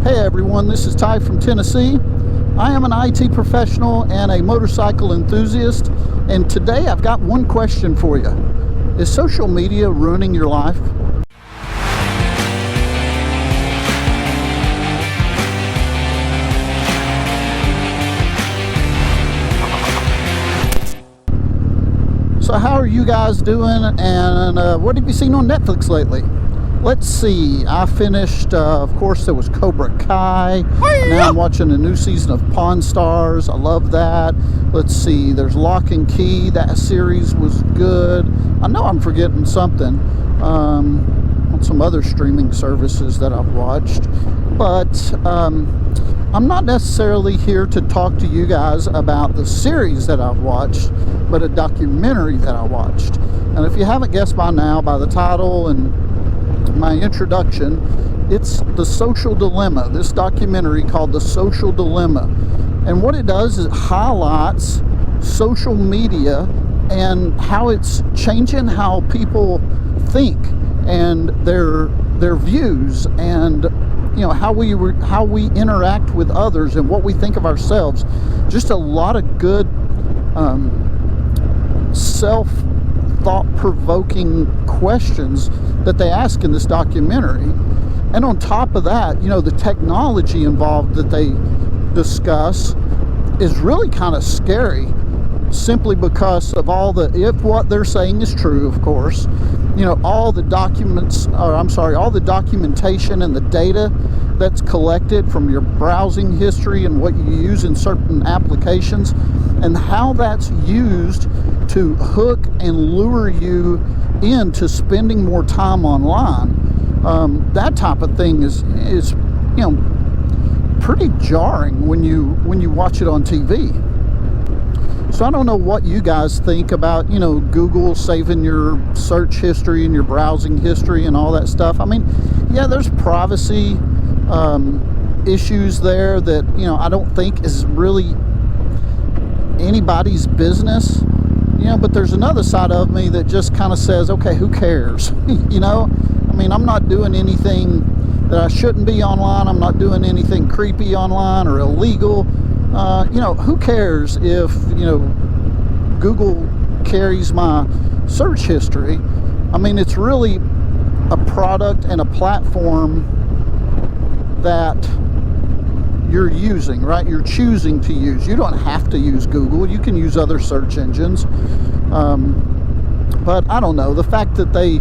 Hey everyone, this is Ty from Tennessee. I am an IT professional and a motorcycle enthusiast, and today I've got one question for you. Is social media ruining your life? So how are you guys doing, and what have you seen on Netflix lately? Let's see, I finished, of course, there was Cobra Kai. Now I'm watching a new season of Pawn Stars. I love that. Let's see, there's Lock and Key. That series was good. I know I'm forgetting something on some other streaming services that I've watched. But I'm not necessarily here to talk to you guys about the series that I've watched, but a documentary that I watched. And if you haven't guessed by now, by the title and my introduction, it's The Social Dilemma, this documentary called The Social Dilemma. And what it does is it highlights social media and how it's changing how people think and their views, and how we interact with others and what we think of ourselves. Just a lot of good thought-provoking questions that they ask in this documentary. And on top of that, the technology involved that they discuss is really kind of scary, simply because of all the, if what they're saying is true, of course, all the documentation and the data that's collected from your browsing history and what you use in certain applications, and how that's used to hook and lure you into spending more time online. That type of thing is pretty jarring when you watch it on TV. So I don't know what you guys think about Google saving your search history and your browsing history and all that stuff. I mean, yeah, there's privacy issues there that I don't think is really anybody's business. But there's another side of me that just kind of says, okay, who cares? I mean, I'm not doing anything that I shouldn't be online. I'm not doing anything creepy online or illegal. Who cares if, Google carries my search history? I mean, it's really a product and a platform that you're using, right? You're choosing to use. You don't have to use Google. You can use other search engines. But I don't know. The fact that they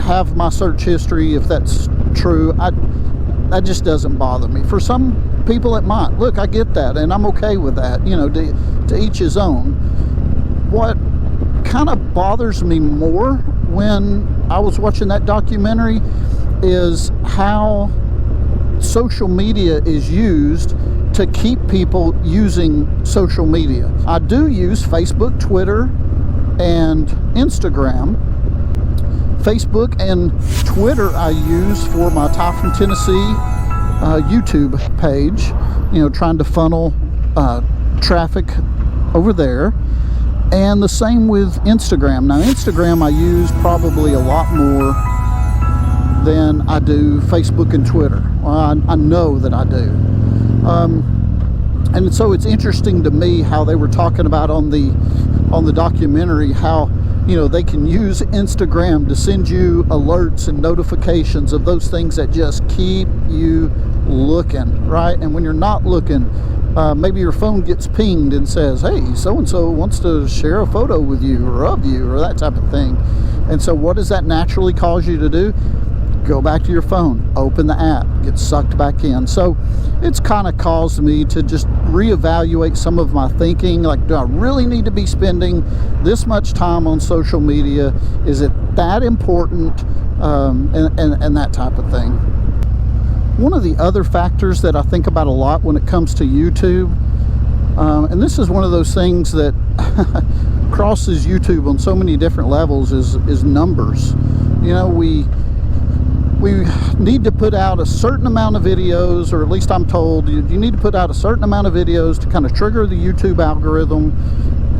have my search history, if that's true, that just doesn't bother me. For some people it might. Look, I get that, and I'm okay with that. To each his own. What kind of bothers me more when I was watching that documentary is how social media is used to keep people using social media. I do use Facebook, Twitter, and Instagram. Facebook and Twitter I use for my Ty from Tennessee YouTube page, trying to funnel traffic over there. And the same with Instagram. Now, Instagram I use probably a lot more than I do Facebook and Twitter. Well, I know that I do. And so it's interesting to me how they were talking about on the documentary how they can use Instagram to send you alerts and notifications of those things that just keep you looking, right? And when you're not looking, maybe your phone gets pinged and says, hey, so-and-so wants to share a photo with you or of you, or that type of thing. And so what does that naturally cause you to do? Go back to your phone, open the app, get sucked back in. So it's kind of caused me to just reevaluate some of my thinking. Like, do I really need to be spending this much time on social media? Is it that important? And that type of thing. One of the other factors that I think about a lot when it comes to YouTube, and this is one of those things that crosses YouTube on so many different levels, is numbers. We need to put out a certain amount of videos, or at least I'm told you need to put out a certain amount of videos to kind of trigger the YouTube algorithm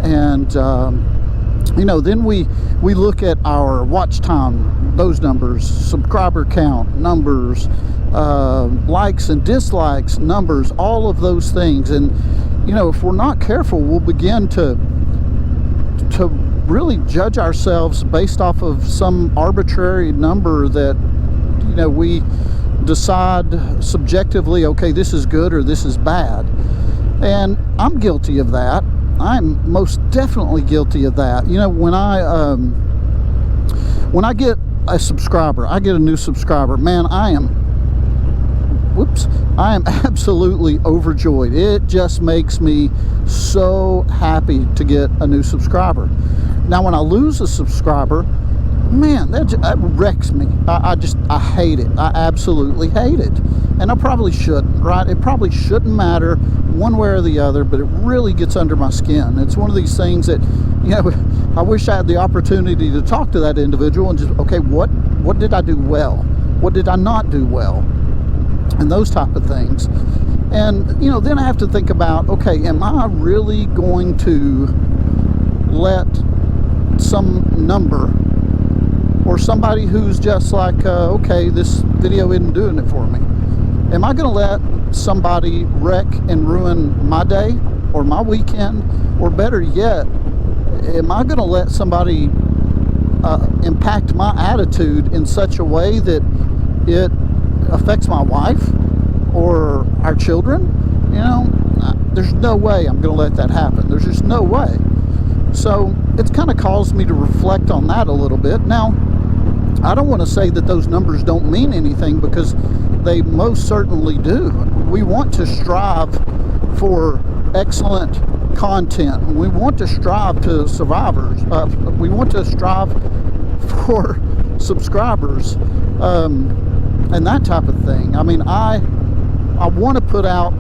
and then we look at our watch time, those numbers, subscriber count numbers, likes and dislikes numbers, all of those things. And if we're not careful, we'll begin to really judge ourselves based off of some arbitrary number that we decide subjectively, okay, this is good or this is bad. And I'm guilty of that. I'm most definitely guilty of that. When I get a subscriber, I get a new subscriber, man, I am absolutely overjoyed. It just makes me so happy to get a new subscriber. Now, when I lose a subscriber, man, that wrecks me. I hate it. I absolutely hate it. And I probably shouldn't, right? It probably shouldn't matter one way or the other, but it really gets under my skin. It's one of these things that, I wish I had the opportunity to talk to that individual and just, okay, what did I do well? What did I not do well? And those type of things. And, then I have to think about, okay, am I really going to let some number or somebody who's just like, okay, this video isn't doing it for me, am I going to let somebody wreck and ruin my day or my weekend? Or better yet, am I going to let somebody impact my attitude in such a way that it affects my wife or our children? There's no way I'm going to let that happen. There's just no way. So it's kind of caused me to reflect on that a little bit. Now, I don't want to say that those numbers don't mean anything, because they most certainly do. We want to strive for excellent content. We want to strive to survivors. We want to strive for subscribers and that type of thing. I mean, I want to put out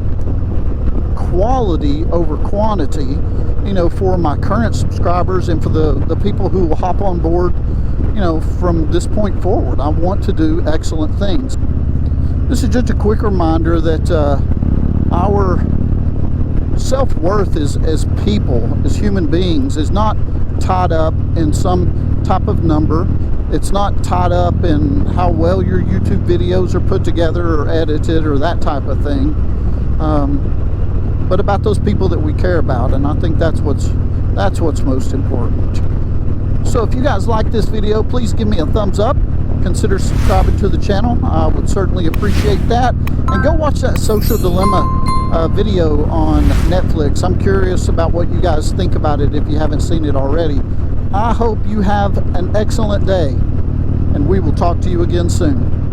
quality over quantity, for my current subscribers and for the people who will hop on board, from this point forward. I want to do excellent things. This is just a quick reminder that our self-worth as people, as human beings, is not tied up in some type of number. It's not tied up in how well your YouTube videos are put together or edited or that type of thing, but about those people that we care about. And I think that's what's most important. So if you guys like this video, please give me a thumbs up. Consider subscribing to the channel. I would certainly appreciate that. And go watch that Social Dilemma video on Netflix. I'm curious about what you guys think about it if you haven't seen it already. I hope you have an excellent day, and we will talk to you again soon.